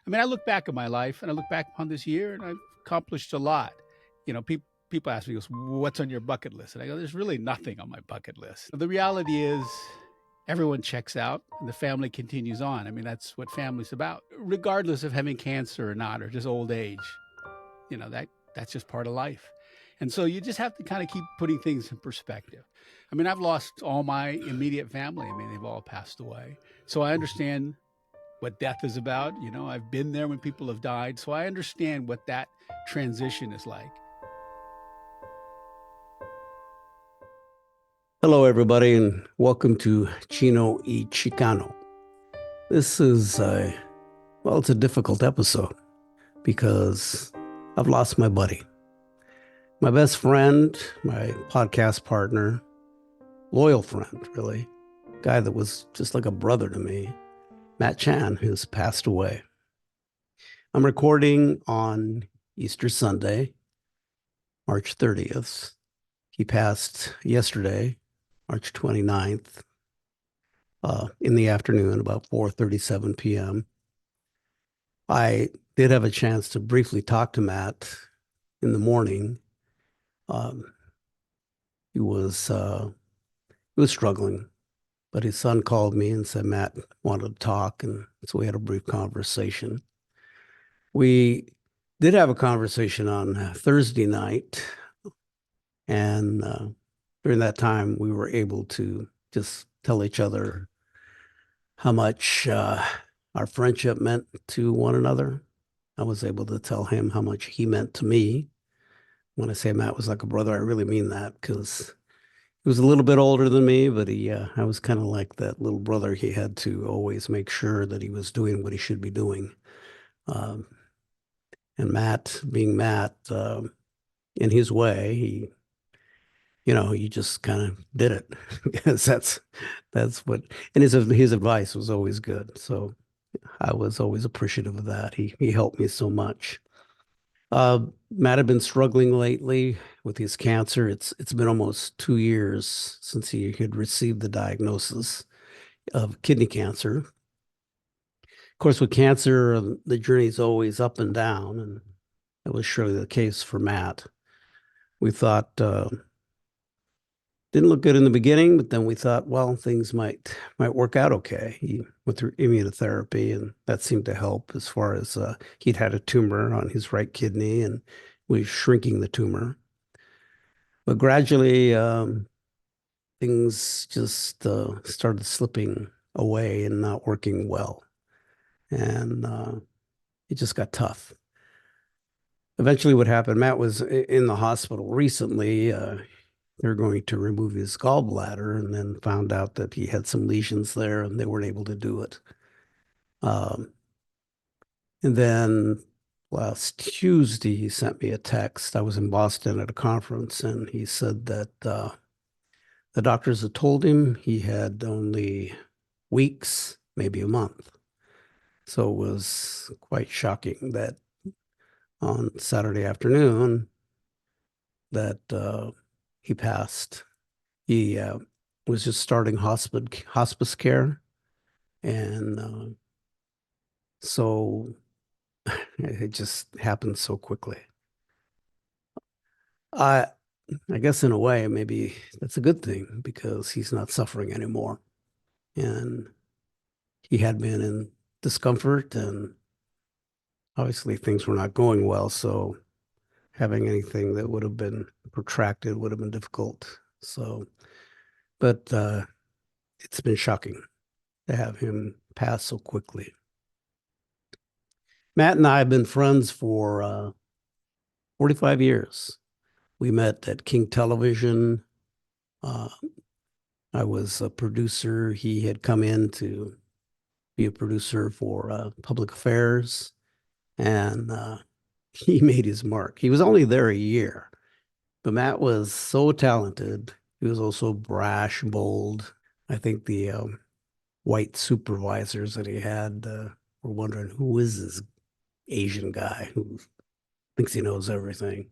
I mean, I look back at my life and I look back upon this year and I've accomplished a lot. People ask me, goes, what's on your bucket list? And I go, there's really nothing on my bucket list. The reality is everyone checks out and the family continues on. I mean, that's what family's about, regardless of having cancer or not, or just old age. That's just part of life. And so you just have to kind of keep putting things in perspective. I mean, I've lost all my immediate family. I mean, they've all passed away. So I understand what death is about. I've been there when people have died. So I understand what that transition is like. Hello, everybody, and welcome to Chino y Chicano. This is it's a difficult episode because I've lost my buddy, my best friend, my podcast partner, loyal friend, really, guy that was just like a brother to me, Matt Chan, who's passed away. I'm recording on Easter Sunday, March 30th. He passed yesterday, March 29th. In the afternoon, about 4:37 p.m. I did have a chance to briefly talk to Matt in the morning. He was struggling, but his son called me and said Matt wanted to talk, and so we had a brief conversation. We did have a conversation on Thursday night, and during that time, we were able to just tell each other how much our friendship meant to one another. I was able to tell him how much he meant to me. When I say Matt was like a brother, I really mean that because he was a little bit older than me, but I was kind of like that little brother. He had to always make sure that he was doing what he should be doing. And Matt, being Matt, in his way, he just kind of did it because that's what, and his advice was always good. So I was always appreciative of that. He helped me so much. Matt had been struggling lately with his cancer. It's been almost 2 years since he had received the diagnosis of kidney cancer. Of course, with cancer, the journey is always up and down, and that was surely the case for Matt. We thought didn't look good in the beginning, but then we thought, well, things might work out okay. He went through immunotherapy, and that seemed to help as far as he'd had a tumor on his right kidney and was shrinking the tumor. But gradually, things just started slipping away and not working well. And it just got tough. Eventually, what happened, Matt was in the hospital recently. They're going to remove his gallbladder and then found out that he had some lesions there and they weren't able to do it. And then last Tuesday, he sent me a text. I was in Boston at a conference and he said that the doctors had told him he had only weeks, maybe a month. So it was quite shocking that on Saturday afternoon that he passed. He was just starting hospice care, and so it just happened so quickly. I I guess in a way, maybe that's a good thing because he's not suffering anymore, and he had been in discomfort, and obviously things were not going well. So having anything that would have been protracted would have been difficult. So, but it's been shocking to have him pass so quickly. Matt and I have been friends for 45 years. We met at King Television. Uh, I was a producer. He had come in to be a producer for public affairs, and he made his mark. He was only there a year, but Matt was so talented. He was also brash, bold. I think the white supervisors that he had were wondering, who is this Asian guy who thinks he knows everything?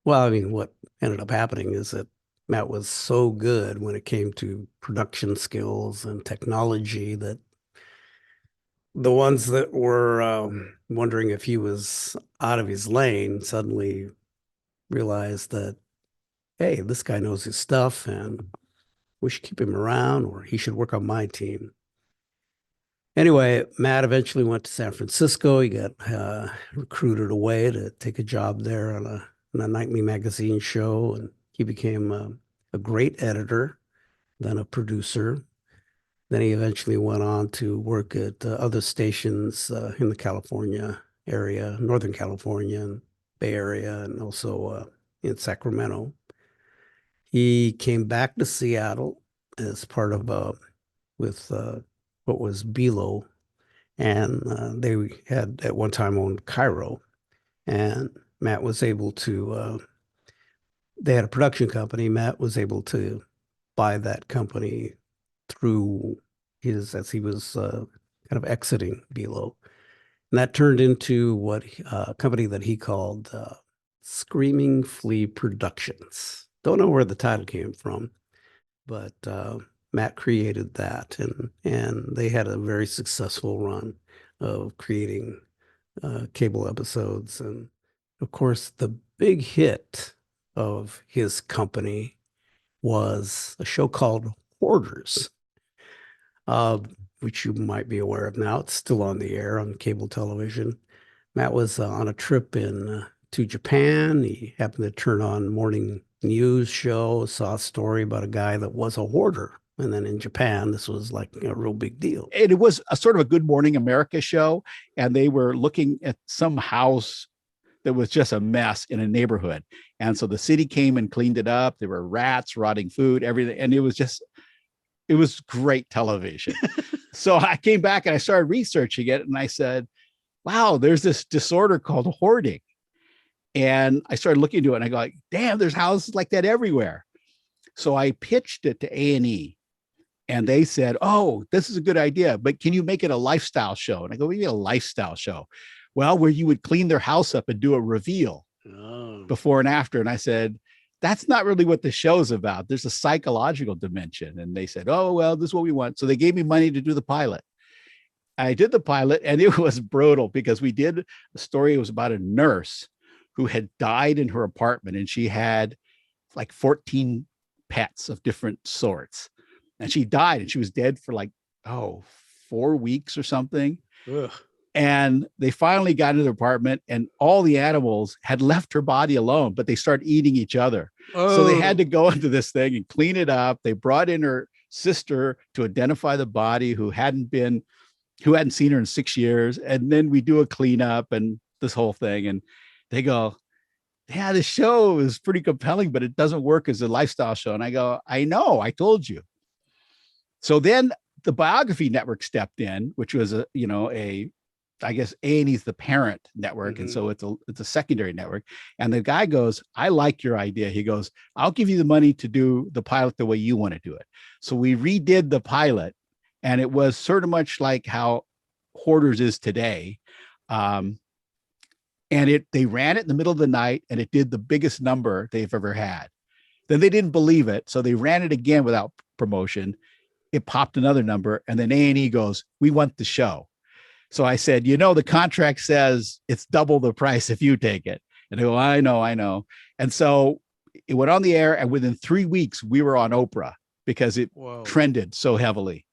Well, I mean, what ended up happening is that Matt was so good when it came to production skills and technology that The ones that were wondering if he was out of his lane suddenly realized that, hey, this guy knows his stuff and we should keep him around or he should work on my team. Anyway, Matt eventually went to San Francisco. He got recruited away to take a job there on a nightly magazine show, and he became a great editor, then a producer. Then he eventually went on to work at other stations in the California area, Northern California and Bay Area, and also in Sacramento. He came back to Seattle as part of with what was Belo, and they had at one time owned Cairo, and Matt was able to. They had a production company. Matt was able to buy that company through as he was kind of exiting Belo, and that turned into what a company that he called Screaming Flea Productions. Don't know where the title came from, but Matt created that, and they had a very successful run of creating cable episodes. And of course, the big hit of his company was a show called Hoarders, uh, which you might be aware of now. It's still on the air on cable television. Matt was on a trip to Japan. He happened to turn on morning news show, saw a story about a guy that was a hoarder. And then in Japan, this was like a real big deal. And it was a sort of a Good Morning America show, and they were looking at some house that was just a mess in a neighborhood. And so the city came and cleaned it up. There were rats, rotting food, everything. And it was great television. So I came back and I started researching it, and I said, wow, there's this disorder called hoarding. And I started looking into it, and I go, like, damn, there's houses like that everywhere. So I pitched it to A&E, and they said, oh, this is a good idea, but can you make it a lifestyle show? And I go, we need a lifestyle show. Well, where you would clean their house up and do a reveal before and after. And I said, that's not really what the show's about. There's a psychological dimension. And they said, oh, well, this is what we want. So they gave me money to do the pilot. I did the pilot, and it was brutal because we did a story. It was about a nurse who had died in her apartment, and she had like 14 pets of different sorts. And she died, and she was dead for like, 4 weeks or something. Ugh. And they finally got into the apartment, and all the animals had left her body alone, but they started eating each other. Oh. So they had to go into this thing and clean it up. They brought in her sister to identify the body who hadn't seen her in 6 years. And then we do a cleanup and this whole thing. And they go, yeah, the show is pretty compelling, but it doesn't work as a lifestyle show. And I go, I know, I told you. So then the Biography Network stepped in, which was I guess A&E's the parent network. Mm-hmm. And so it's a secondary network. And the guy goes, I like your idea. He goes, I'll give you the money to do the pilot the way you want to do it. So we redid the pilot, and it was sort of much like how Hoarders is today. And they ran it in the middle of the night, and it did the biggest number they've ever had. Then they didn't believe it. So they ran it again without promotion. It popped another number. And then A&E goes, we want the show. So I said, the contract says it's double the price if you take it. And they go, I know. And so it went on the air, and within 3 weeks, we were on Oprah because it trended so heavily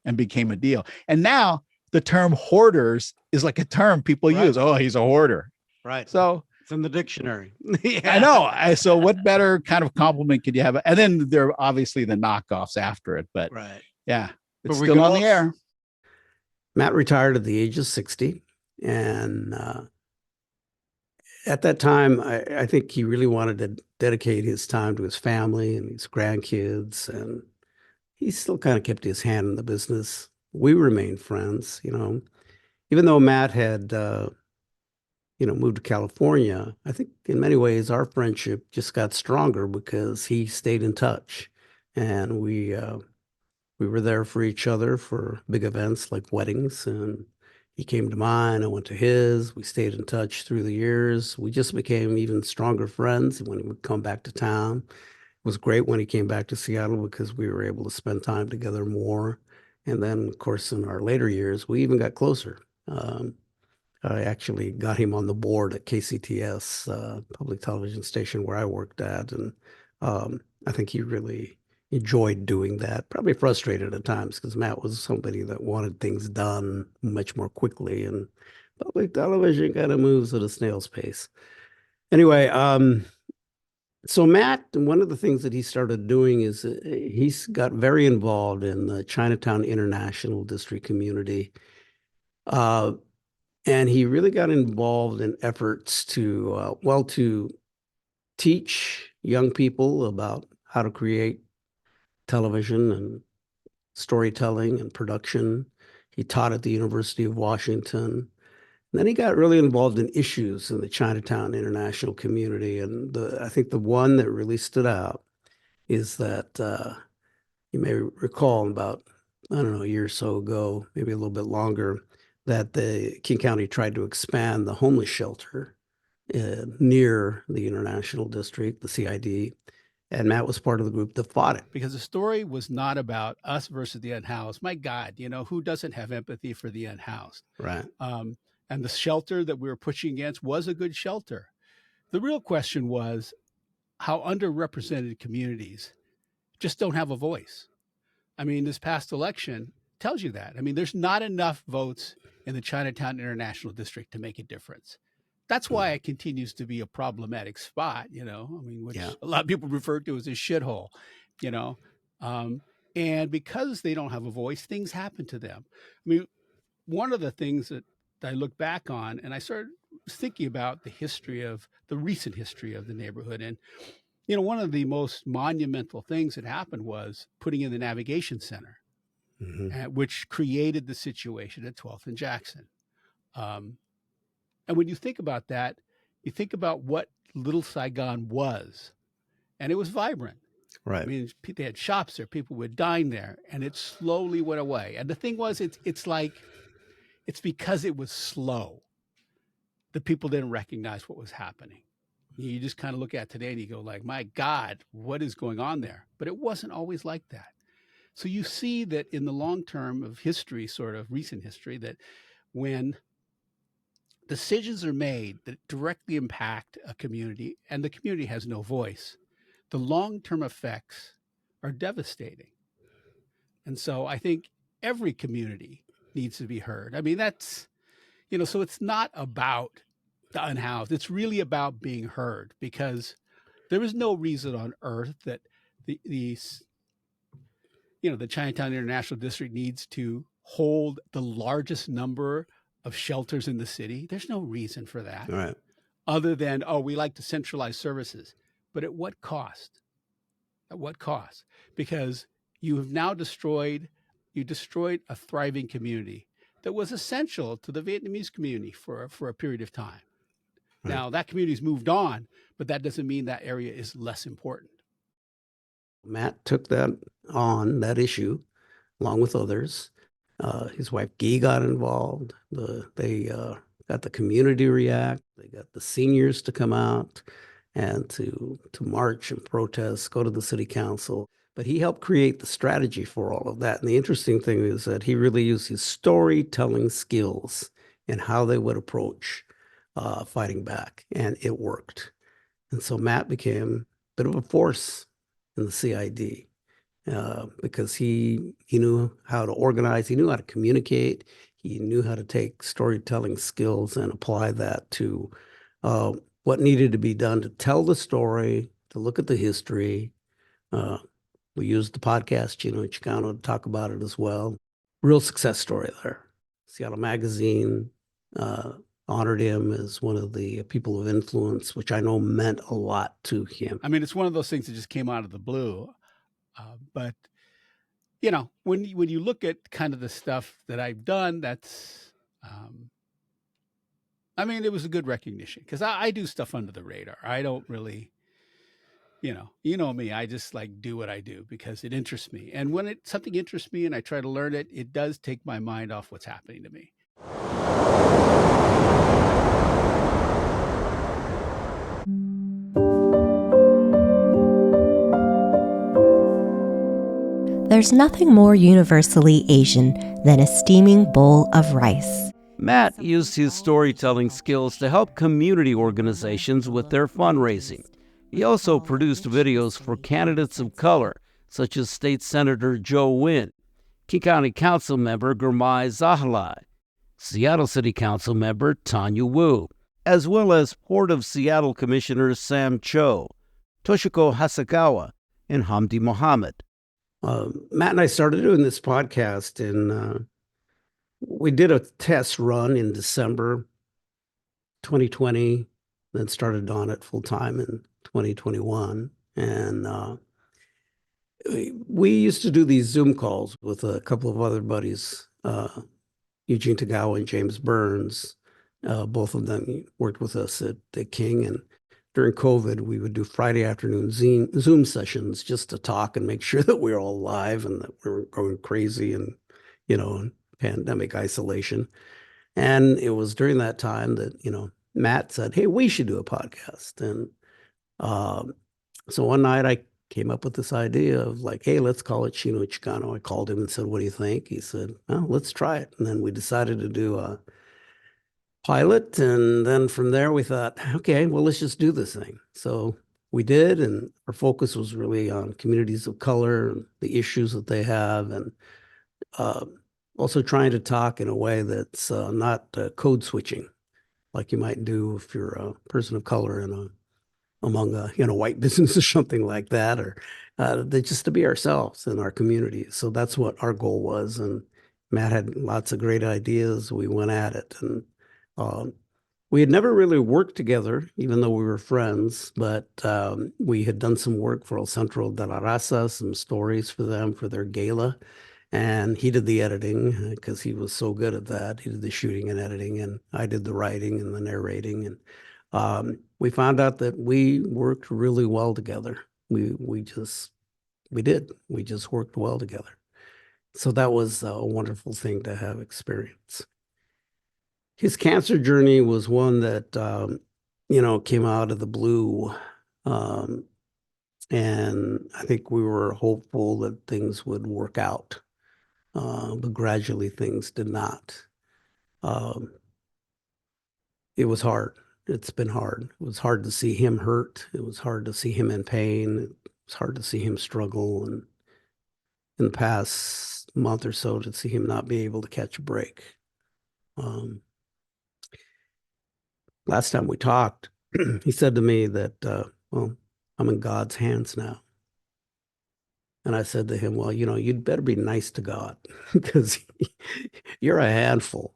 and became a deal. And now the term hoarders is like a term people use. Oh, he's a hoarder. Right. So it's in the dictionary. Yeah. I know. So what better kind of compliment could you have? And then there are obviously the knockoffs after it. But yeah, it's still on the air. Matt retired at the age of 60. And at that time, I think he really wanted to dedicate his time to his family and his grandkids. And he still kind of kept his hand in the business. We remained friends, even though Matt had, moved to California. I think in many ways our friendship just got stronger because he stayed in touch. And we were there for each other for big events like weddings, and he came to mine, I went to his. We stayed in touch through the years. We just became even stronger friends when he would come back to town. It was great when he came back to Seattle because we were able to spend time together more. And then, of course, in our later years, we even got closer. I actually got him on the board at KCTS, public television station where I worked at. And I think he really enjoyed doing that, probably frustrated at times because Matt was somebody that wanted things done much more quickly. And public television kind of moves at a snail's pace. Anyway, so Matt, one of the things that he started doing is he's got very involved in the Chinatown International District community. Uh, and he really got involved in efforts to teach young people about how to create television and storytelling and production. He taught at the University of Washington. And then he got really involved in issues in the Chinatown international community. And I think the one that really stood out is that you may recall about, I don't know, a year or so ago, maybe a little bit longer, that the King County tried to expand the homeless shelter near the International District, the CID, and Matt was part of the group that fought it. Because the story was not about us versus the unhoused. My God, who doesn't have empathy for the unhoused? Right. And the shelter that we were pushing against was a good shelter. The real question was how underrepresented communities just don't have a voice. I mean, this past election tells you that. I mean, there's not enough votes in the Chinatown International District to make a difference. That's why it continues to be a problematic spot, which a lot of people refer to as a shithole, and because they don't have a voice, things happen to them. I mean, one of the things that I look back on, and I started thinking about the recent history of the neighborhood. And, one of the most monumental things that happened was putting in the navigation center, which created the situation at 12th and Jackson. And when you think about that, you think about what Little Saigon was, and it was vibrant. Right. I mean, they had shops there, people would dine there, and it slowly went away. And the thing was, it's because it was slow. The people didn't recognize what was happening. You just kind of look at today and you go like, my God, what is going on there? But it wasn't always like that. So you see that in the long term of history, sort of recent history, that when decisions are made that directly impact a community and the community has no voice, the long-term effects are devastating. And so I think every community needs to be heard. I mean, that's, so it's not about the unhoused. It's really about being heard, because there is no reason on earth that the Chinatown International District needs to hold the largest number of shelters in the city. There's no reason for that. Right. Other than, we like to centralize services. But at what cost? At what cost? Because you have now destroyed a thriving community that was essential to the Vietnamese community for a period of time. Right. Now, that community's moved on, but that doesn't mean that area is less important. Matt took that issue, along with others. His wife Guy got involved. They got the community to react. They got the seniors to come out and to march and protest, go to the city council. But he helped create the strategy for all of that. And the interesting thing is that he really used his storytelling skills and how they would approach fighting back, and it worked. And so Matt became a bit of a force in the CID. Because he knew how to organize, he knew how to communicate, he knew how to take storytelling skills and apply that to what needed to be done to tell the story, to look at the history. We used the podcast, Chino, Chicano, to talk about it as well. Real success story there. Seattle Magazine honored him as one of the people of influence, which I know meant a lot to him. I mean, it's one of those things that just came out of the blue. But when you look at kind of the stuff that I've done, that's, it was a good recognition, because I do stuff under the radar. I don't really, me, I just do what I do because it interests me. And when something interests me and I try to learn it, it does take my mind off what's happening to me. There's nothing more universally Asian than a steaming bowl of rice. Matt used his storytelling skills to help community organizations with their fundraising. He also produced videos for candidates of color, such as State Senator Joe Nguyen, King County Council member Gurmai Zahalai, Seattle City Council member Tanya Wu, as well as Port of Seattle Commissioners Sam Cho, Toshiko Hasagawa, and Hamdi Mohammed. Matt and I started doing this podcast, and we did a test run in December 2020, then started on it full time in 2021. And we used to do these Zoom calls with a couple of other buddies, Eugene Tagawa and James Burns. Both of them worked with us at the King. And during COVID, we would do Friday afternoon Zoom sessions just to talk and make sure that we were all alive and that we weren't going crazy and, in pandemic isolation. And it was during that time that, Matt said, hey, we should do a podcast. And so one night I came up with this idea of like, hey, let's call it Chino Chicano. I called him and said, what do you think? He said, well, let's try it. And then we decided to do a pilot. And then from there we thought, okay, well, let's just do this thing. So we did. And our focus was really on communities of color and the issues that they have. And also trying to talk in a way that's not code switching, like you might do if you're a person of color among a white business or something like that, or just to be ourselves in our community. So that's what our goal was. And Matt had lots of great ideas. We went at it, and we had never really worked together, even though we were friends. But we had done some work for El Centro de la Raza, some stories for them for their gala. And he did the editing because he was so good at that. He did the shooting and editing, and I did the writing and the narrating. And we found out that we worked really well together. We just worked well together. So that was a wonderful thing to have experience. His cancer journey was one that, came out of the blue. And I think we were hopeful that things would work out. But gradually things did not. It was hard. It's been hard. It was hard to see him hurt. It was hard to see him in pain. It was hard to see him struggle. And in the past month or so, to see him not be able to catch a break. Last time we talked, he said to me that, well, I'm in God's hands now. And I said to him, well, you'd better be nice to God because you're a handful.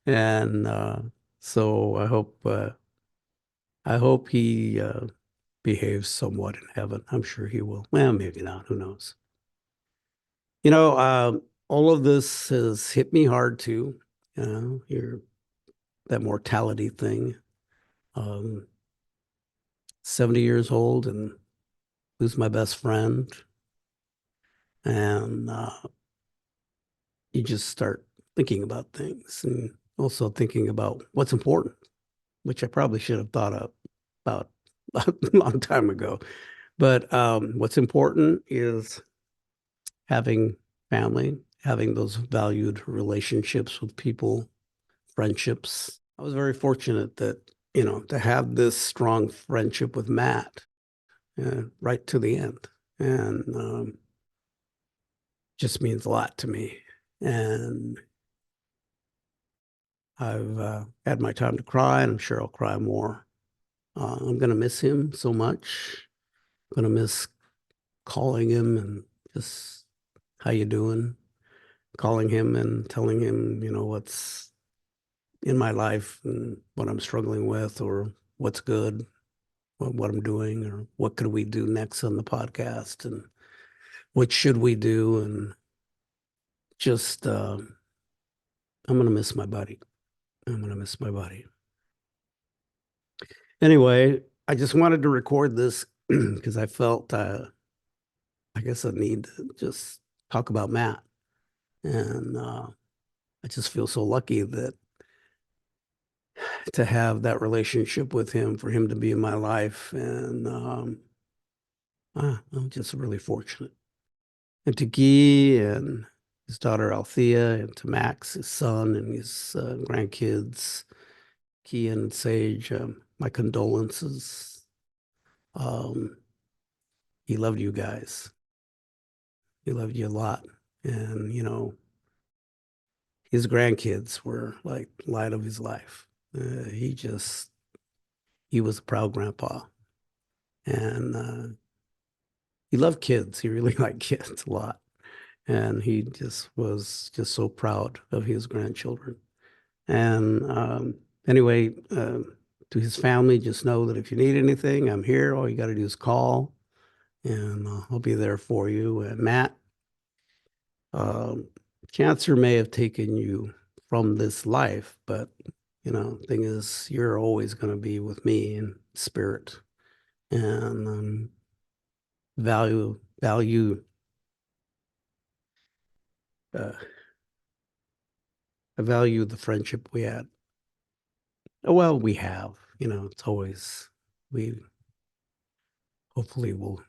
And so I hope he behaves somewhat in heaven. I'm sure he will. Well, maybe not. Who knows? All of this has hit me hard too. That mortality thing. 70 years old and lose my best friend. And you just start thinking about things and also thinking about what's important, which I probably should have thought of about a long time ago. But what's important is having family, having those valued relationships with people, friendships. I was very fortunate that, to have this strong friendship with Matt right to the end. And just means a lot to me. And I've had my time to cry, and I'm sure I'll cry more. I'm going to miss him so much. I'm going to miss calling him and just, how you doing? Calling him and telling him, what's in my life and what I'm struggling with, or what's good, what I'm doing, or what could we do next on the podcast, and what should we do? And just, I'm going to miss my buddy. I'm going to miss my buddy. Anyway, I just wanted to record this because I felt, I guess I need to just talk about Matt. And I just feel so lucky that to have that relationship with him, for him to be in my life. And I'm just really fortunate. and to Guy and his daughter Althea, and to Max, his son, and his grandkids, Kian and Sage, my condolences. He loved you guys. He loved you a lot. And, his grandkids were like light of his life. He was a proud grandpa. And he loved kids. He really liked kids a lot. And he just was just so proud of his grandchildren. And anyway, to his family, just know that if you need anything, I'm here. All you got to do is call, and I'll be there for you. And Matt, cancer may have taken you from this life, but thing is, you're always going to be with me in spirit, and value. I value the friendship we had. Well, we have. It's always we. Hopefully, we'll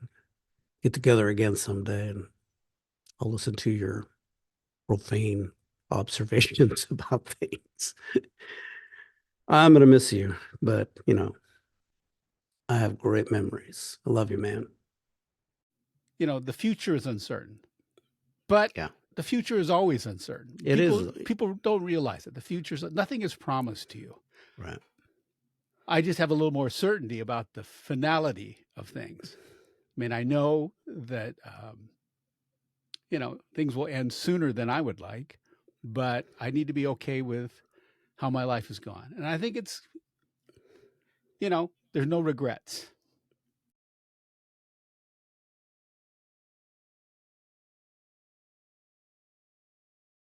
get together again someday, and I'll listen to your profane observations about things. I'm gonna miss you, but I have great memories. I love you, man. The future is uncertain, but Yeah, the future is always uncertain. it is. People don't realize it. The future's nothing is promised to you. Right. I just have a little more certainty about the finality of things. I mean, I know that things will end sooner than I would like, but I need to be okay with how my life has gone. And I think it's there's no regrets.